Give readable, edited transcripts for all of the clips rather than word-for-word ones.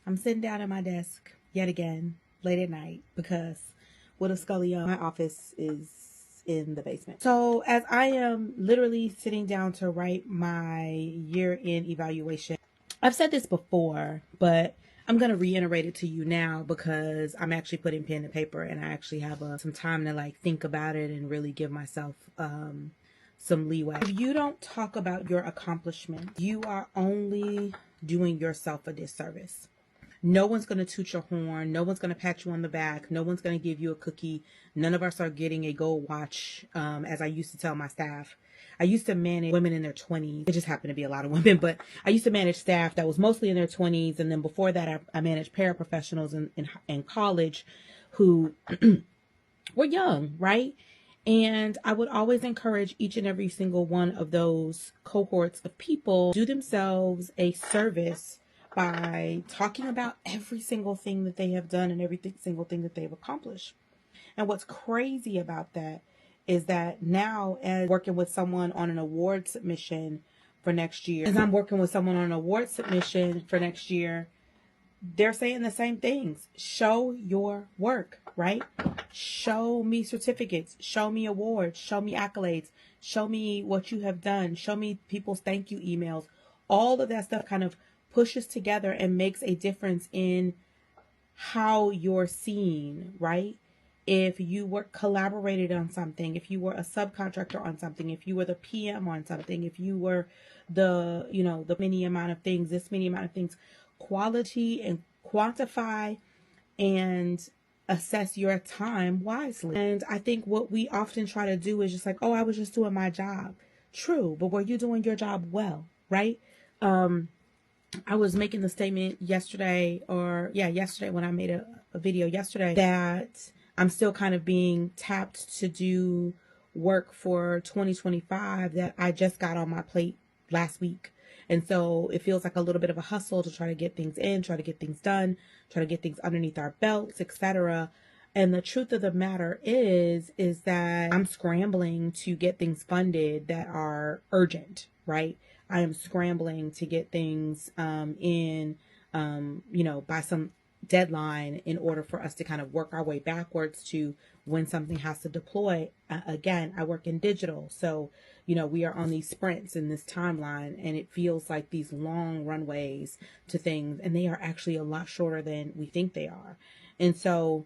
I'm sitting down at my desk yet again late at night because with a Scully, my office is in the basement. So as I am literally sitting down to write my year-end evaluation, I've said this before, but I'm going to reiterate it to you now because I'm actually putting pen to paper and I actually have some time to like think about it and really give myself some leeway. If you don't talk about your accomplishments, you are only doing yourself a disservice. No one's going to toot your horn. No one's going to pat you on the back. No one's going to give you a cookie. None of us are getting a gold watch. As I used to tell my staff, I used to manage women in their 20s. It just happened to be a lot of women, but I used to manage staff that was mostly in their 20s. And then before that, I managed paraprofessionals in college who were young, right? And I would always encourage each and every single one of those cohorts of people to do themselves a service by talking about every single thing that they have done and every single thing that they've accomplished. And what's crazy about that is that now, as working with someone on an award submission for next year, as I'm working with someone on an award submission for next year, they're saying the same things. Show your work, right? Show me certificates, show me awards, show me accolades, show me what you have done, show me people's thank you emails. All of that stuff kind of pushes together and makes a difference in how you're seen, right? If you were collaborated on something, if you were a subcontractor on something, if you were the PM on something, if you were the many amount of things, this many amount of things, quality and quantify and assess your time wisely. And I think what we often try to do is just like, oh, I was just doing my job. True, but were you doing your job well, right? I was making the statement yesterday when I made a video yesterday that I'm still kind of being tapped to do work for 2025 that I just got on my plate last week. And so it feels like a little bit of a hustle to try to get things in, try to get things done, try to get things underneath our belts, etc. And the truth of the matter is that I'm scrambling to get things funded that are urgent, right? I am scrambling to get things by some deadline in order for us to kind of work our way backwards to when something has to deploy. Again, I work in digital. So, we are on these sprints in this timeline and it feels like these long runways to things, and they are actually a lot shorter than we think they are. And so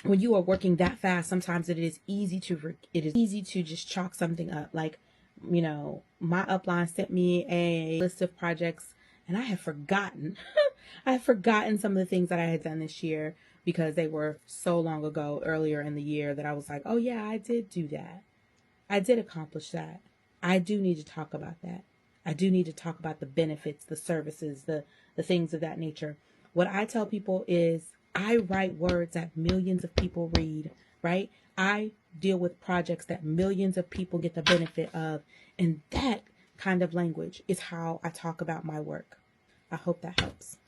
when you are working that fast, sometimes it is easy to just chalk something up. Like, my upline sent me a list of projects and I have forgotten. I have forgotten some of the things that I had done this year because they were so long ago, earlier in the year, that I was like, oh yeah, I did do that. I did accomplish that. I do need to talk about that. I do need to talk about the benefits, the services, the things of that nature. What I tell people is I write words that millions of people read, right? I deal with projects that millions of people get the benefit of. And that kind of language is how I talk about my work. I hope that helps.